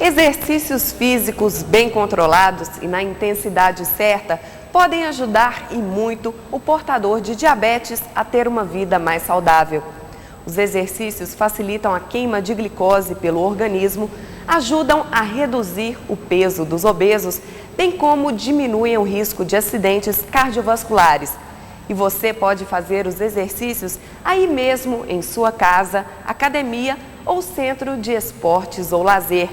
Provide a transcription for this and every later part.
Exercícios físicos bem controlados e na intensidade certa podem ajudar e muito o portador de diabetes a ter uma vida mais saudável. Os exercícios facilitam a queima de glicose pelo organismo, ajudam a reduzir o peso dos obesos, bem como diminuem o risco de acidentes cardiovasculares. E você pode fazer os exercícios aí mesmo em sua casa, academia ou centro de esportes ou lazer.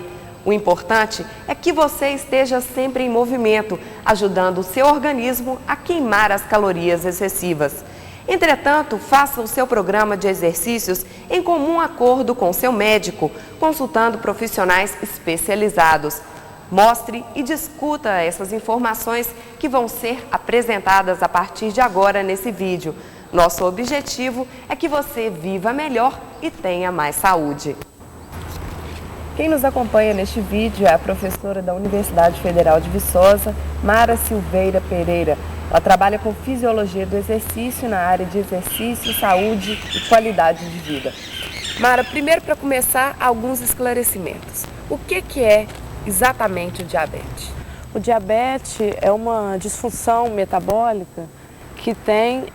O importante é que você esteja sempre em movimento, ajudando o seu organismo a queimar as calorias excessivas. Entretanto, faça o seu programa de exercícios em comum acordo com seu médico, consultando profissionais especializados. Mostre e discuta essas informações que vão ser apresentadas a partir de agora nesse vídeo. Nosso objetivo é que você viva melhor e tenha mais saúde. Quem nos acompanha neste vídeo é a professora da Universidade Federal de Viçosa, Mara Silveira Pereira. Ela trabalha com fisiologia do exercício na área de exercício, saúde e qualidade de vida. Mara, primeiro para começar, alguns esclarecimentos. O que é exatamente o diabetes? O diabetes é uma disfunção metabólica que tem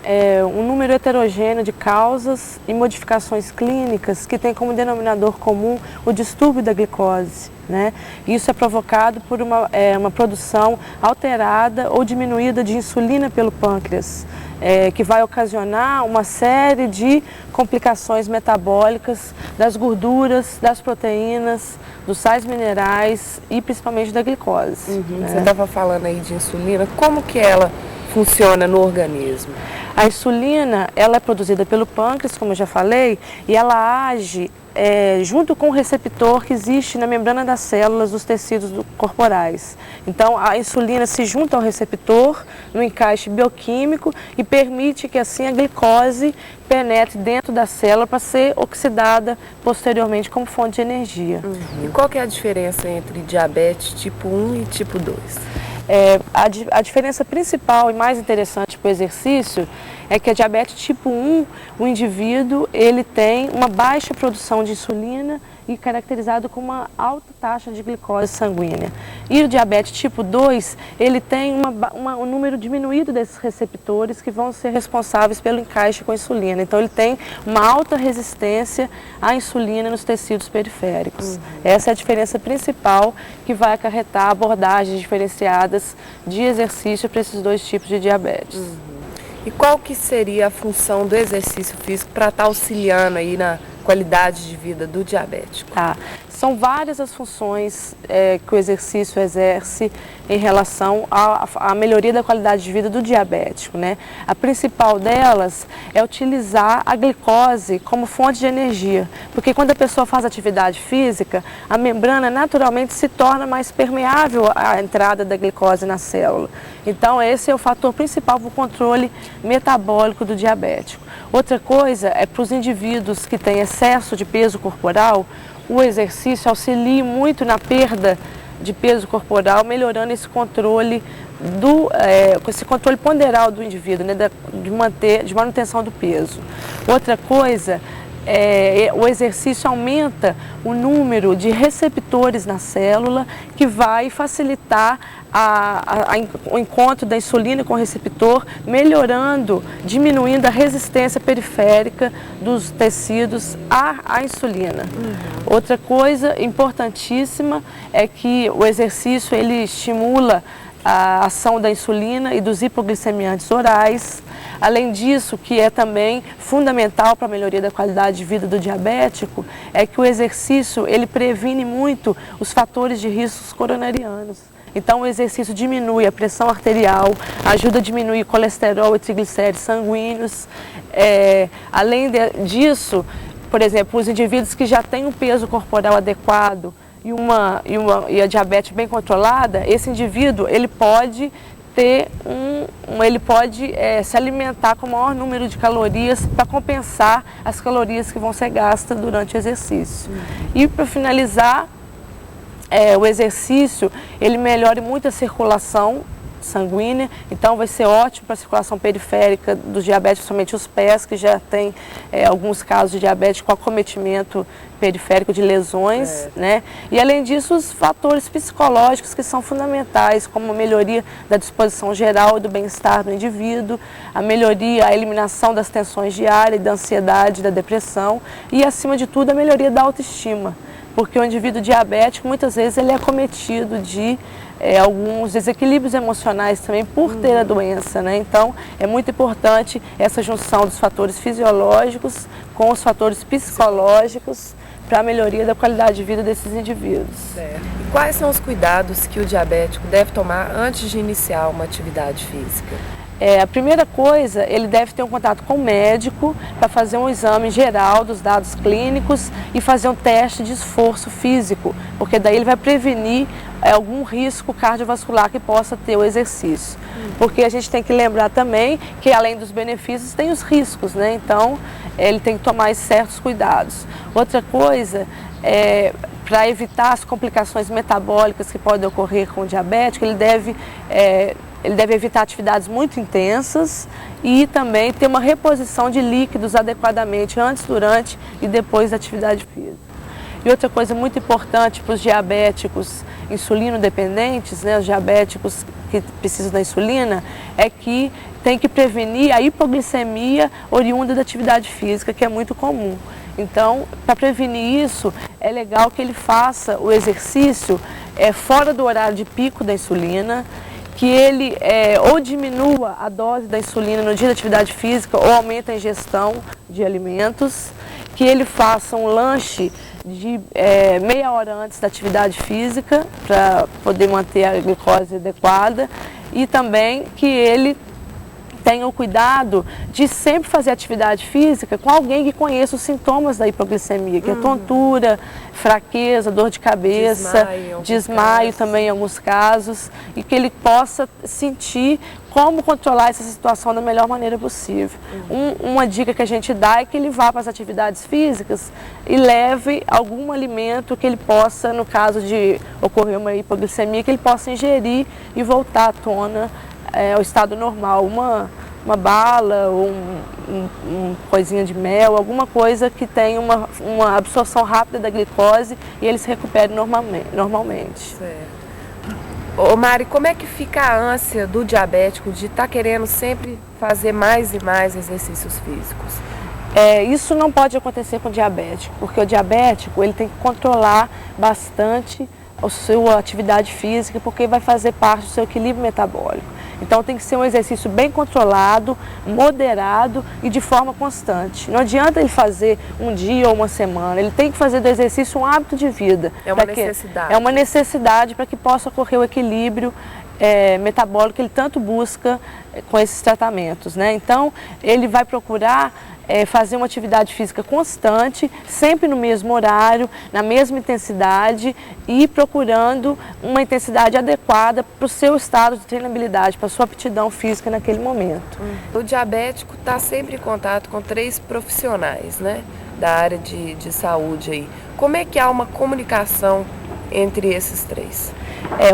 um número heterogêneo de causas e modificações clínicas que tem como denominador comum o distúrbio da glicose, né? Isso é provocado por uma produção alterada ou diminuída de insulina pelo pâncreas, que vai ocasionar uma série de complicações metabólicas das gorduras, das proteínas, dos sais minerais e principalmente da glicose. Né? Você estava falando aí de insulina, como que ela funciona no organismo? A insulina, ela é produzida pelo pâncreas, como eu já falei, e ela age junto com o receptor que existe na membrana das células dos tecidos corporais. Então, a insulina se junta ao receptor no encaixe bioquímico e permite que assim a glicose penetre dentro da célula para ser oxidada posteriormente como fonte de energia. E qual que é a diferença entre diabetes tipo 1 e tipo 2? A diferença principal e mais interessante para o exercício é que a diabetes tipo 1, o indivíduo ele tem uma baixa produção de insulina e caracterizado com uma alta taxa de glicose sanguínea. E o diabetes tipo 2, ele tem um número diminuído desses receptores que vão ser responsáveis pelo encaixe com a insulina. Então ele tem uma alta resistência à insulina nos tecidos periféricos. Essa é a diferença principal que vai acarretar abordagens diferenciadas de exercício para esses dois tipos de diabetes. E qual que seria a função do exercício físico para estar auxiliando aí na qualidade de vida do diabético? São várias as funções que o exercício exerce em relação à melhoria da qualidade de vida do diabético, né? A principal delas é utilizar a glicose como fonte de energia, porque quando a pessoa faz atividade física, a membrana naturalmente se torna mais permeável à entrada da glicose na célula. Então esse é o fator principal para o controle metabólico do diabético. Outra coisa é para os indivíduos que têm excesso de peso corporal, o exercício auxilia muito na perda de peso corporal, melhorando esse controle ponderal do indivíduo, né, de manutenção do peso. Outra coisa o exercício aumenta o número de receptores na célula, que vai facilitar o encontro da insulina com o receptor, diminuindo a resistência periférica dos tecidos à insulina. Outra coisa importantíssima é que o exercício ele estimula a ação da insulina e dos hipoglicemiantes orais. Além disso, que é também fundamental para a melhoria da qualidade de vida do diabético, é que o exercício ele previne muito os fatores de riscos coronarianos. Então o exercício diminui a pressão arterial, ajuda a diminuir o colesterol e triglicéridos sanguíneos. Além disso, por exemplo, os indivíduos que já têm um peso corporal adequado e a diabetes bem controlada, esse indivíduo ele pode se alimentar com o maior número de calorias para compensar as calorias que vão ser gastas durante o exercício. E para finalizar, o exercício ele melhora muito a circulação corrente sanguínea, então vai ser ótimo para a circulação periférica dos diabéticos, principalmente os pés, que já tem alguns casos de diabetes com acometimento periférico de lesões, né? E além disso, os fatores psicológicos que são fundamentais, como a melhoria da disposição geral e do bem-estar do indivíduo, a melhoria, a eliminação das tensões diárias, da ansiedade, da depressão e, acima de tudo, a melhoria da autoestima, porque o indivíduo diabético, muitas vezes, ele é acometido de alguns desequilíbrios emocionais também por ter a doença, né? Então, é muito importante essa junção dos fatores fisiológicos com os fatores psicológicos para a melhoria da qualidade de vida desses indivíduos. Certo. E quais são os cuidados que o diabético deve tomar antes de iniciar uma atividade física? A primeira coisa, ele deve ter um contato com o médico para fazer um exame geral dos dados clínicos e fazer um teste de esforço físico, porque daí ele vai prevenir algum risco cardiovascular que possa ter o exercício. Porque a gente tem que lembrar também que, além dos benefícios, tem os riscos, né? Então, ele tem que tomar certos cuidados. Outra coisa, para evitar as complicações metabólicas que podem ocorrer com o diabético, ele deve evitar atividades muito intensas e também ter uma reposição de líquidos adequadamente antes, durante e depois da atividade física. E outra coisa muito importante para os diabéticos insulino-dependentes, né, os diabéticos que precisam da insulina, é que tem que prevenir a hipoglicemia oriunda da atividade física, que é muito comum. Então, para prevenir isso, é legal que ele faça o exercício fora do horário de pico da insulina, que ele ou diminua a dose da insulina no dia da atividade física ou aumenta a ingestão de alimentos, que ele faça um lanche de meia hora antes da atividade física para poder manter a glicose adequada e também que ele tenha o cuidado de sempre fazer atividade física com alguém que conheça os sintomas da hipoglicemia, que é tontura, fraqueza, dor de cabeça, desmaio também em alguns casos, e que ele possa sentir como controlar essa situação da melhor maneira possível. Uma dica que a gente dá é que ele vá para as atividades físicas e leve algum alimento que ele possa, no caso de ocorrer uma hipoglicemia, que ele possa ingerir e voltar à tona ao estado normal, uma bala ou uma coisinha de mel, alguma coisa que tenha uma absorção rápida da glicose e ele se recupere normalmente. Certo. Ô Mari, como é que fica a ânsia do diabético de estar querendo sempre fazer mais e mais exercícios físicos? Isso não pode acontecer com o diabético, porque o diabético ele tem que controlar bastante a sua atividade física, porque vai fazer parte do seu equilíbrio metabólico. Então tem que ser um exercício bem controlado, moderado e de forma constante. Não adianta ele fazer um dia ou uma semana, ele tem que fazer do exercício um hábito de vida. É uma necessidade. É uma necessidade para que possa ocorrer o equilíbrio metabólico que ele tanto busca com esses tratamentos, né? Então ele vai procurar fazer uma atividade física constante, sempre no mesmo horário, na mesma intensidade e procurando uma intensidade adequada para o seu estado de treinabilidade, para a sua aptidão física naquele momento. O diabético está sempre em contato com 3 profissionais, né, da área de saúde aí. Como é que há uma comunicação entre esses 3?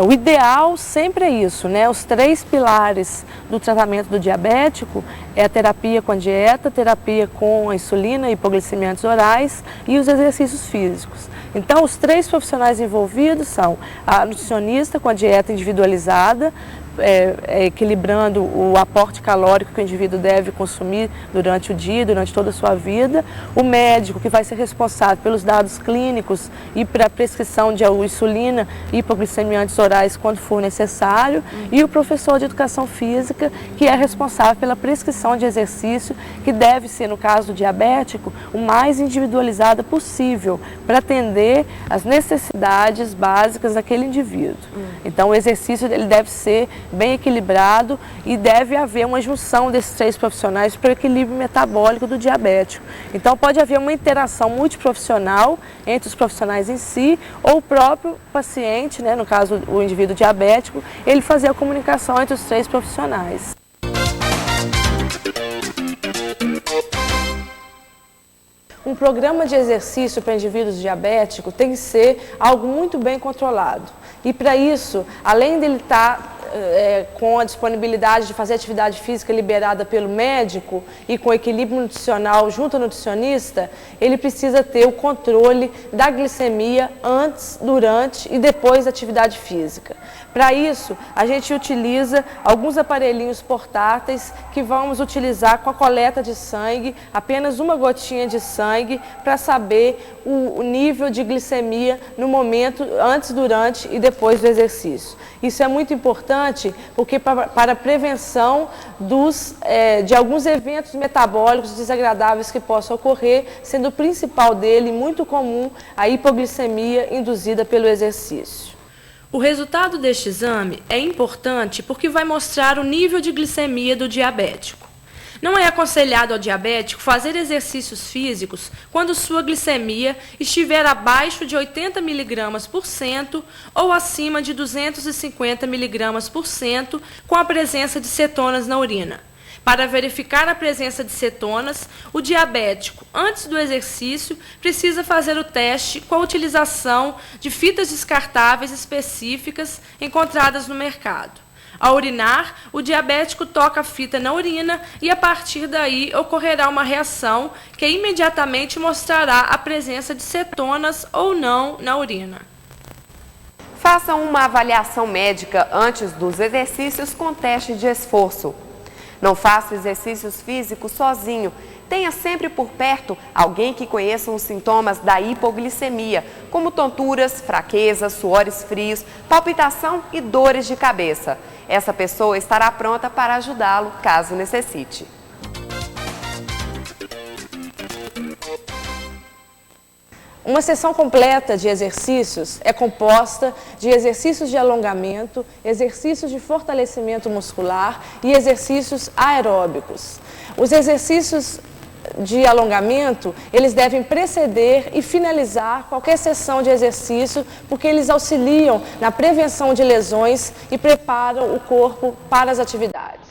O ideal sempre é isso, né? Os 3 pilares do tratamento do diabético é a terapia com a dieta, terapia com a insulina, hipoglicemiantes orais e os exercícios físicos. Então, os 3 profissionais envolvidos são a nutricionista com a dieta individualizada, equilibrando o aporte calórico que o indivíduo deve consumir durante o dia, durante toda a sua vida, o médico que vai ser responsável pelos dados clínicos e para a prescrição de insulina e hipoglicemiantes orais quando for necessário, e o professor de educação física que é responsável pela prescrição de exercício, que deve ser, no caso do diabético, o mais individualizada possível para atender as necessidades básicas daquele indivíduo. Então o exercício ele deve ser bem equilibrado e deve haver uma junção desses 3 profissionais para o equilíbrio metabólico do diabético. Então pode haver uma interação multiprofissional entre os profissionais em si ou o próprio paciente, né, no caso o indivíduo diabético, ele fazer a comunicação entre os 3 profissionais. Um programa de exercício para indivíduos diabéticos tem que ser algo muito bem controlado. E para isso, além dele estar com a disponibilidade de fazer atividade física liberada pelo médico e com equilíbrio nutricional junto ao nutricionista, ele precisa ter o controle da glicemia antes, durante e depois da atividade física. Para isso, a gente utiliza alguns aparelhinhos portáteis que vamos utilizar com a coleta de sangue, apenas uma gotinha de sangue, para saber o nível de glicemia no momento antes, durante e depois do exercício. Isso é muito importante porque para a prevenção de alguns eventos metabólicos desagradáveis que possam ocorrer, sendo o principal dele, muito comum, a hipoglicemia induzida pelo exercício. O resultado deste exame é importante porque vai mostrar o nível de glicemia do diabético. Não é aconselhado ao diabético fazer exercícios físicos quando sua glicemia estiver abaixo de 80 mg/cento ou acima de 250 mg/cento com a presença de cetonas na urina. Para verificar a presença de cetonas, o diabético, antes do exercício, precisa fazer o teste com a utilização de fitas descartáveis específicas encontradas no mercado. Ao urinar, o diabético toca a fita na urina e, a partir daí, ocorrerá uma reação que imediatamente mostrará a presença de cetonas ou não na urina. Façam uma avaliação médica antes dos exercícios com teste de esforço. Não faça exercícios físicos sozinho. Tenha sempre por perto alguém que conheça os sintomas da hipoglicemia, como tonturas, fraqueza, suores frios, palpitação e dores de cabeça. Essa pessoa estará pronta para ajudá-lo caso necessite. Uma sessão completa de exercícios é composta de exercícios de alongamento, exercícios de fortalecimento muscular e exercícios aeróbicos. Os exercícios de alongamento, eles devem preceder e finalizar qualquer sessão de exercício, porque eles auxiliam na prevenção de lesões e preparam o corpo para as atividades.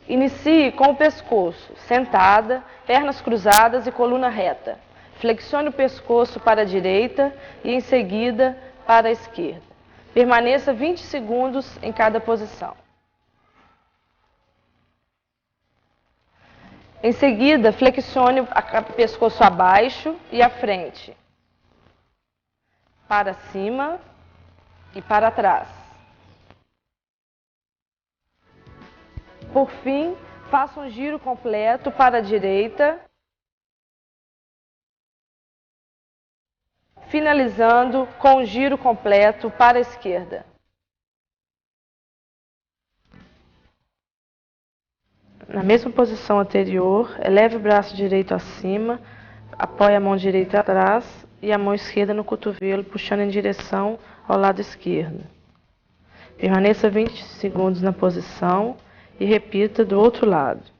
Inicie com o pescoço, sentada, pernas cruzadas e coluna reta. Flexione o pescoço para a direita e, em seguida, para a esquerda. Permaneça 20 segundos em cada posição. Em seguida, flexione o pescoço abaixo e à frente, para cima e para trás. Por fim, faça um giro completo para a direita, finalizando com um giro completo para a esquerda. Na mesma posição anterior, eleve o braço direito acima, apoie a mão direita atrás e a mão esquerda no cotovelo, puxando em direção ao lado esquerdo. Permaneça 20 segundos na posição e repita do outro lado.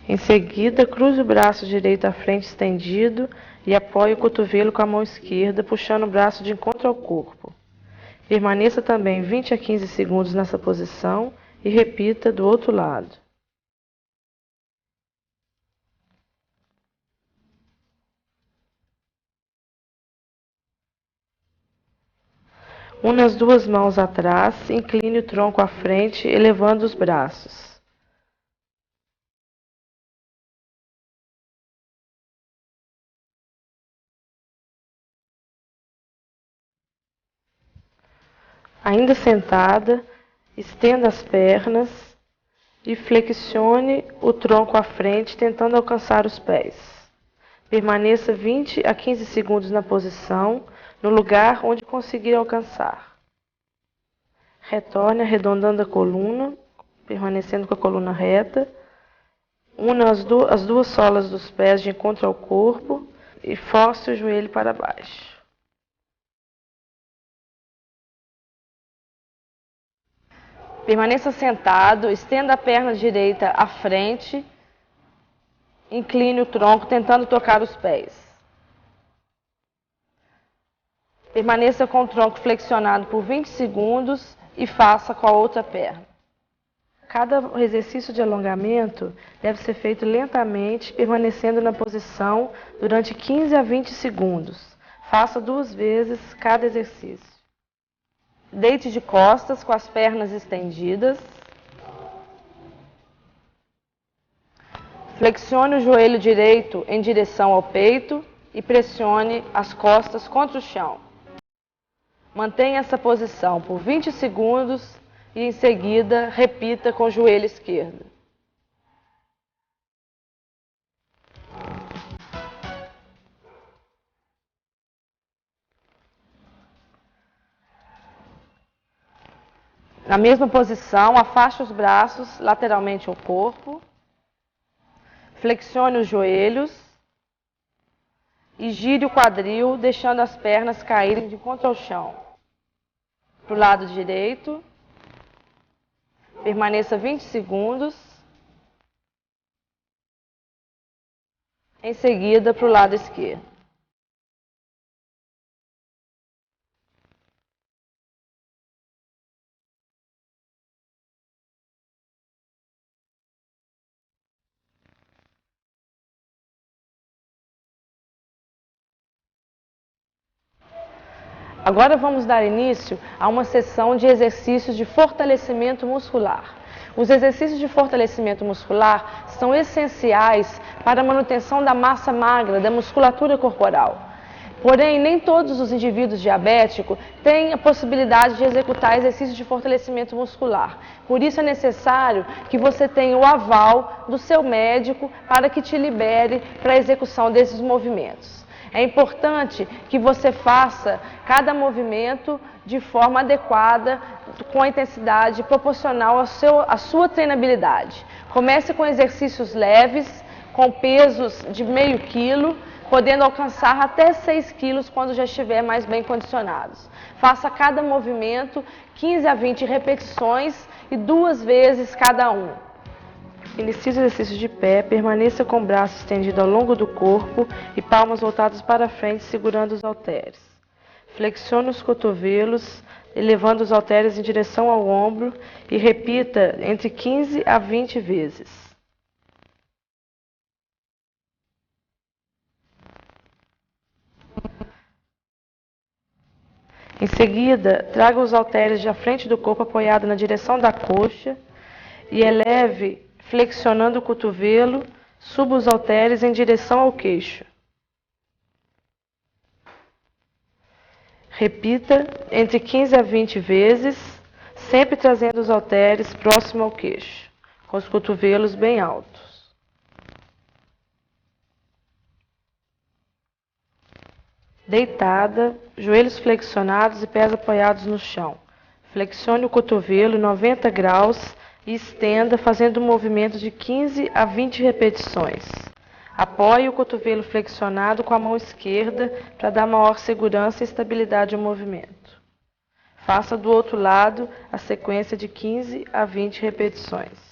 Em seguida, cruze o braço direito à frente estendido e apoie o cotovelo com a mão esquerda, puxando o braço de encontro ao corpo. Permaneça também 20 a 15 segundos nessa posição e repita do outro lado. Una as duas mãos atrás, incline o tronco à frente, elevando os braços. Ainda sentada, estenda as pernas e flexione o tronco à frente, tentando alcançar os pés. Permaneça 20 a 15 segundos na posição, no lugar onde conseguir alcançar. Retorne arredondando a coluna, permanecendo com a coluna reta. Una as duas solas dos pés de encontro ao corpo e force o joelho para baixo. Permaneça sentado, estenda a perna direita à frente, incline o tronco, tentando tocar os pés. Permaneça com o tronco flexionado por 20 segundos e faça com a outra perna. Cada exercício de alongamento deve ser feito lentamente, permanecendo na posição durante 15 a 20 segundos. Faça 2 vezes cada exercício. Deite de costas com as pernas estendidas. Flexione o joelho direito em direção ao peito e pressione as costas contra o chão. Mantenha essa posição por 20 segundos e em seguida repita com o joelho esquerdo. Na mesma posição, afaste os braços lateralmente ao corpo. Flexione os joelhos e gire o quadril, deixando as pernas caírem de contra o chão. Para o lado direito, permaneça 20 segundos. Em seguida, para o lado esquerdo. Agora vamos dar início a uma sessão de exercícios de fortalecimento muscular. Os exercícios de fortalecimento muscular são essenciais para a manutenção da massa magra, da musculatura corporal. Porém, nem todos os indivíduos diabéticos têm a possibilidade de executar exercícios de fortalecimento muscular. Por isso é necessário que você tenha o aval do seu médico para que te libere para a execução desses movimentos. É importante que você faça cada movimento de forma adequada, com a intensidade proporcional à sua treinabilidade. Comece com exercícios leves, com pesos de meio quilo, podendo alcançar até 6 quilos quando já estiver mais bem condicionados. Faça cada movimento 15 a 20 repetições e 2 vezes cada um. Inicie os exercícios de pé, permaneça com o braço estendido ao longo do corpo e palmas voltadas para frente, segurando os halteres. Flexione os cotovelos, elevando os halteres em direção ao ombro e repita entre 15 a 20 vezes. Em seguida, traga os halteres da frente do corpo apoiado na direção da coxa e eleve, flexionando o cotovelo, suba os halteres em direção ao queixo. Repita entre 15 a 20 vezes, sempre trazendo os halteres próximo ao queixo, com os cotovelos bem altos. Deitada, joelhos flexionados e pés apoiados no chão. Flexione o cotovelo 90 graus e estenda, fazendo um movimento de 15 a 20 repetições. Apoie o cotovelo flexionado com a mão esquerda para dar maior segurança e estabilidade ao movimento. Faça do outro lado a sequência de 15 a 20 repetições.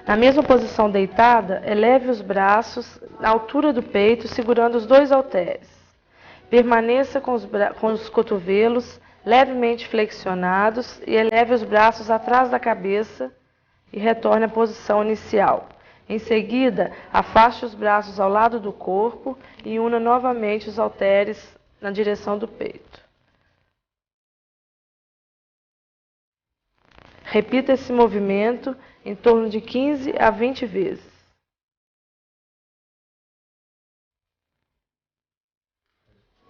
Na mesma posição deitada, eleve os braços na altura do peito, segurando os 2 halteres. Permaneça com os cotovelos levemente flexionados e eleve os braços atrás da cabeça e retorne à posição inicial. Em seguida, afaste os braços ao lado do corpo e una novamente os halteres na direção do peito. Repita esse movimento em torno de 15 a 20 vezes.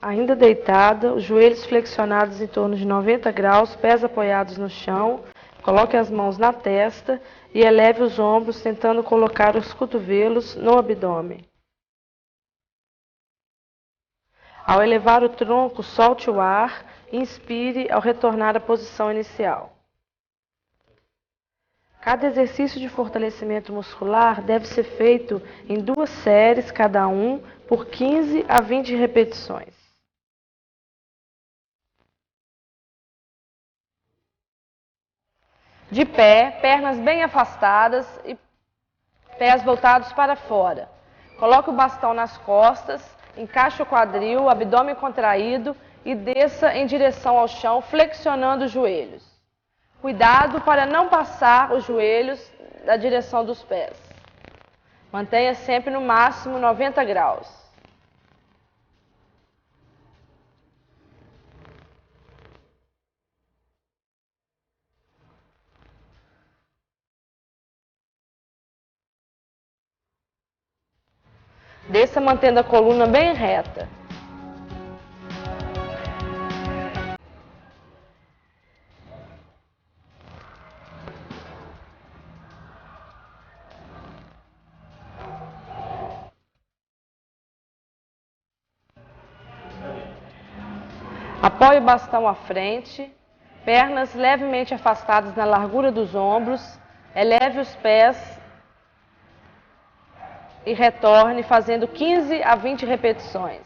Ainda deitada, os joelhos flexionados em torno de 90 graus, pés apoiados no chão, coloque as mãos na testa e eleve os ombros, tentando colocar os cotovelos no abdômen. Ao elevar o tronco, solte o ar e inspire ao retornar à posição inicial. Cada exercício de fortalecimento muscular deve ser feito em 2 séries cada um, por 15 a 20 repetições. De pé, pernas bem afastadas e pés voltados para fora. Coloque o bastão nas costas, encaixe o quadril, abdômen contraído e desça em direção ao chão, flexionando os joelhos. Cuidado para não passar os joelhos da direção dos pés. Mantenha sempre no máximo 90 graus. Desça mantendo a coluna bem reta. Apoie o bastão à frente, pernas levemente afastadas na largura dos ombros, eleve os pés e retorne fazendo 15 a 20 repetições.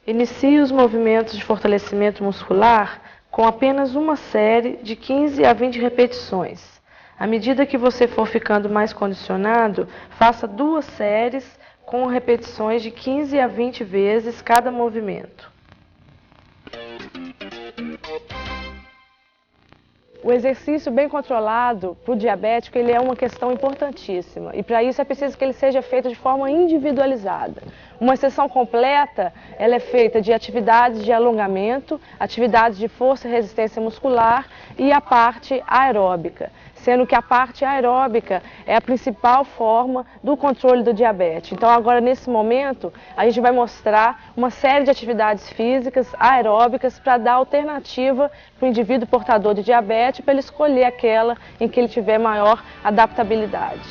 Inicie os movimentos de fortalecimento muscular com apenas uma série de 15 a 20 repetições. À medida que você for ficando mais condicionado, faça 2 séries com repetições de 15 a 20 vezes cada movimento. O exercício bem controlado para o diabético ele é uma questão importantíssima e para isso é preciso que ele seja feito de forma individualizada. Uma sessão completa ela é feita de atividades de alongamento, atividades de força e resistência muscular e a parte aeróbica, sendo que a parte aeróbica é a principal forma do controle do diabetes. Então agora nesse momento a gente vai mostrar uma série de atividades físicas aeróbicas para dar alternativa para o indivíduo portador de diabetes para ele escolher aquela em que ele tiver maior adaptabilidade.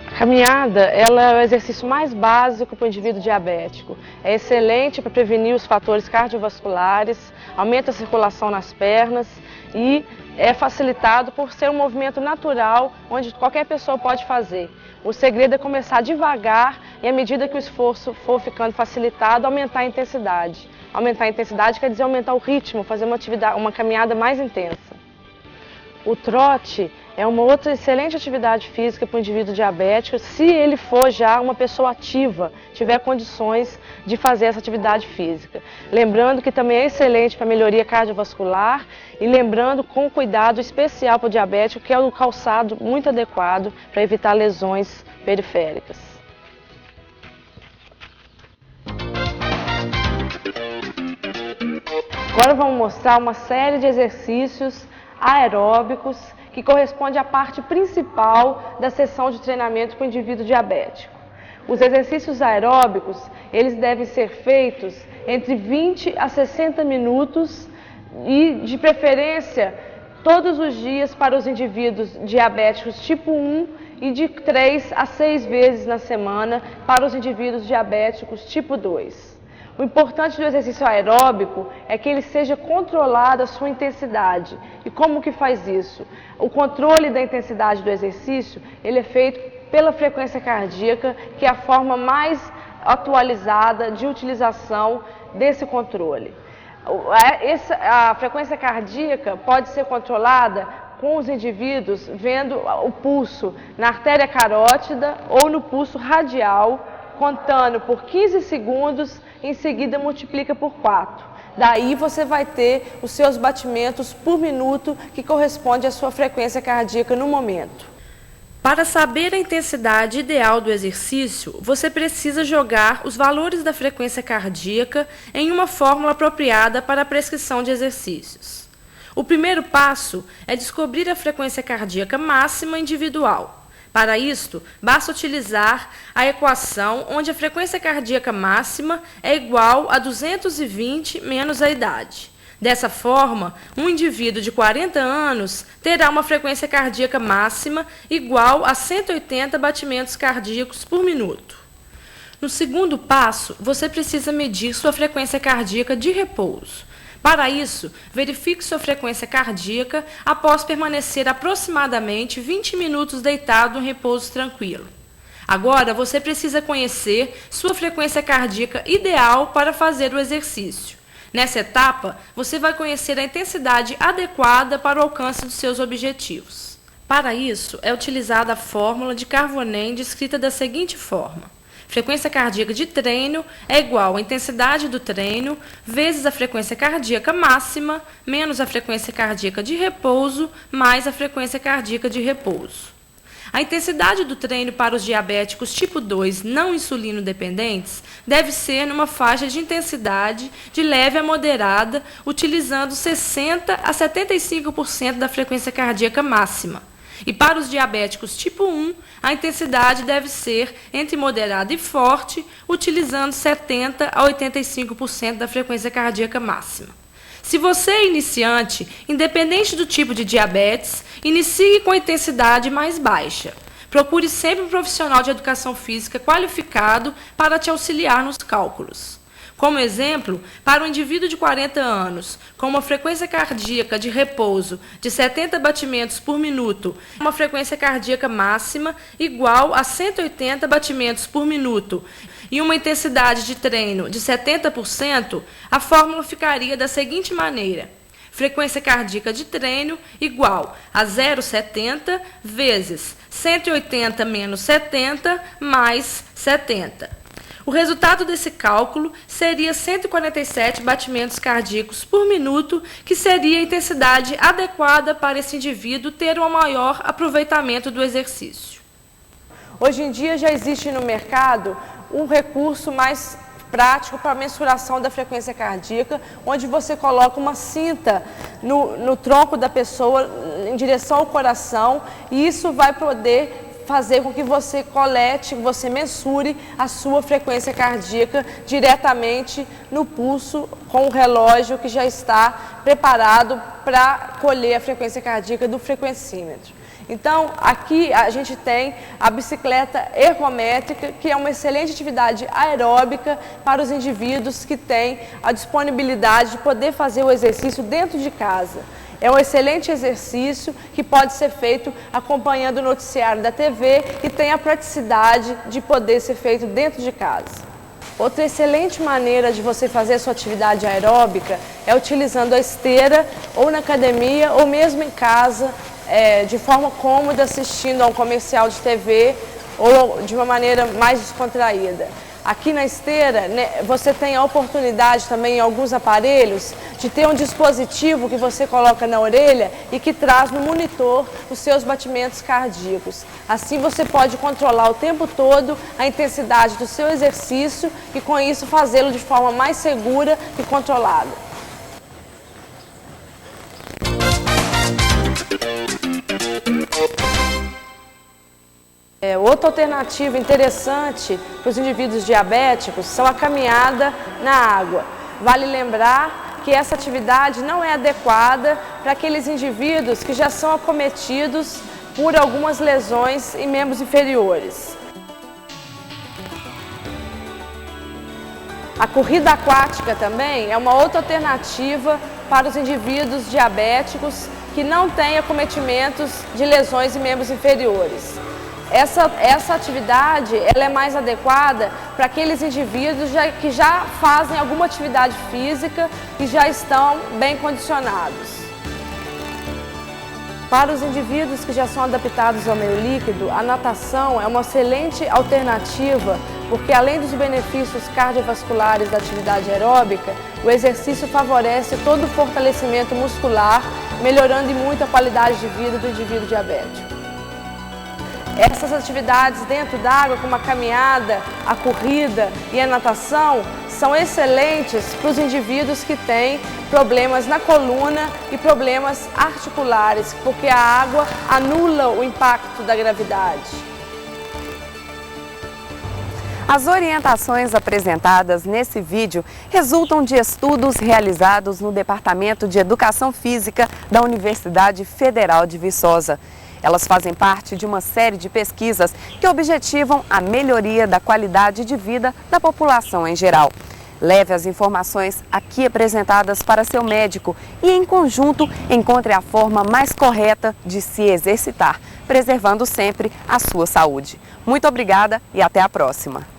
A caminhada ela é o exercício mais básico para o indivíduo diabético. É excelente para prevenir os fatores cardiovasculares, aumenta a circulação nas pernas e é facilitado por ser um movimento natural, onde qualquer pessoa pode fazer. O segredo é começar devagar e à medida que o esforço for ficando facilitado, aumentar a intensidade. Aumentar a intensidade quer dizer aumentar o ritmo, fazer uma caminhada mais intensa. O trote é uma outra excelente atividade física para o indivíduo diabético, se ele for já uma pessoa ativa, tiver condições de fazer essa atividade física. Lembrando que também é excelente para a melhoria cardiovascular e lembrando com cuidado especial para o diabético, que é o calçado muito adequado para evitar lesões periféricas. Agora vamos mostrar uma série de exercícios aeróbicos que corresponde à parte principal da sessão de treinamento para o indivíduo diabético. Os exercícios aeróbicos, eles devem ser feitos entre 20 a 60 minutos e, de preferência, todos os dias para os indivíduos diabéticos tipo 1 e de 3 a 6 vezes na semana para os indivíduos diabéticos tipo 2. O importante do exercício aeróbico é que ele seja controlado a sua intensidade. E como que faz isso? O controle da intensidade do exercício, ele é feito pela frequência cardíaca, que é a forma mais atualizada de utilização desse controle. A frequência cardíaca pode ser controlada com os indivíduos vendo o pulso na artéria carótida ou no pulso radial, contando por 15 segundos, em seguida multiplica por 4. Daí você vai ter os seus batimentos por minuto, que corresponde à sua frequência cardíaca no momento. Para saber a intensidade ideal do exercício, você precisa jogar os valores da frequência cardíaca em uma fórmula apropriada para a prescrição de exercícios. O primeiro passo é descobrir a frequência cardíaca máxima individual. Para isto, basta utilizar a equação onde a frequência cardíaca máxima é igual a 220 menos a idade. Dessa forma, um indivíduo de 40 anos terá uma frequência cardíaca máxima igual a 180 batimentos cardíacos por minuto. No segundo passo, você precisa medir sua frequência cardíaca de repouso. Para isso, verifique sua frequência cardíaca após permanecer aproximadamente 20 minutos deitado em repouso tranquilo. Agora, você precisa conhecer sua frequência cardíaca ideal para fazer o exercício. Nessa etapa, você vai conhecer a intensidade adequada para o alcance dos seus objetivos. Para isso, é utilizada a fórmula de Carbonen descrita da seguinte forma: frequência cardíaca de treino é igual à intensidade do treino vezes a frequência cardíaca máxima menos a frequência cardíaca de repouso mais a frequência cardíaca de repouso. A intensidade do treino para os diabéticos tipo 2 não insulino dependentes deve ser numa faixa de intensidade de leve a moderada, utilizando 60 a 75% da frequência cardíaca máxima. E para os diabéticos tipo 1, a intensidade deve ser entre moderada e forte, utilizando 70 a 85% da frequência cardíaca máxima. Se você é iniciante, independente do tipo de diabetes, inicie com a intensidade mais baixa. Procure sempre um profissional de educação física qualificado para te auxiliar nos cálculos. Como exemplo, para um indivíduo de 40 anos, com uma frequência cardíaca de repouso de 70 batimentos por minuto, uma frequência cardíaca máxima igual a 180 batimentos por minuto, e uma intensidade de treino de 70%, a fórmula ficaria da seguinte maneira: frequência cardíaca de treino igual a 0,70 vezes 180 menos 70 mais 70. O resultado desse cálculo seria 147 batimentos cardíacos por minuto, que seria a intensidade adequada para esse indivíduo ter um maior aproveitamento do exercício. Hoje em dia já existe no mercado um recurso mais prático para a mensuração da frequência cardíaca, onde você coloca uma cinta no tronco da pessoa em direção ao coração, e isso vai poder fazer com que você colete, você mensure a sua frequência cardíaca diretamente no pulso com o relógio que já está preparado para colher a frequência cardíaca do frequencímetro. Então, aqui a gente tem a bicicleta ergométrica, que é uma excelente atividade aeróbica para os indivíduos que têm a disponibilidade de poder fazer o exercício dentro de casa. É um excelente exercício que pode ser feito acompanhando o noticiário da TV e tem a praticidade de poder ser feito dentro de casa. Outra excelente maneira de você fazer a sua atividade aeróbica é utilizando a esteira ou na academia ou mesmo em casa, de forma cômoda, assistindo a um comercial de TV ou de uma maneira mais descontraída. Aqui na esteira, né, você tem a oportunidade também em alguns aparelhos de ter um dispositivo que você coloca na orelha e que traz no monitor os seus batimentos cardíacos. Assim você pode controlar o tempo todo a intensidade do seu exercício e com isso fazê-lo de forma mais segura e controlada. Outra alternativa interessante para os indivíduos diabéticos são a caminhada na água. Vale lembrar que essa atividade não é adequada para aqueles indivíduos que já são acometidos por algumas lesões em membros inferiores. A corrida aquática também é uma outra alternativa para os indivíduos diabéticos que não têm acometimentos de lesões em membros inferiores. Essa atividade ela é mais adequada para aqueles indivíduos que já fazem alguma atividade física e já estão bem condicionados. Para os indivíduos que já são adaptados ao meio líquido, a natação é uma excelente alternativa, porque além dos benefícios cardiovasculares da atividade aeróbica, o exercício favorece todo o fortalecimento muscular, melhorando muito a qualidade de vida do indivíduo diabético. Essas atividades dentro d'água, como a caminhada, a corrida e a natação, são excelentes para os indivíduos que têm problemas na coluna e problemas articulares, porque a água anula o impacto da gravidade. As orientações apresentadas nesse vídeo resultam de estudos realizados no Departamento de Educação Física da Universidade Federal de Viçosa. Elas fazem parte de uma série de pesquisas que objetivam a melhoria da qualidade de vida da população em geral. Leve as informações aqui apresentadas para seu médico e, em conjunto, encontre a forma mais correta de se exercitar, preservando sempre a sua saúde. Muito obrigada e até a próxima!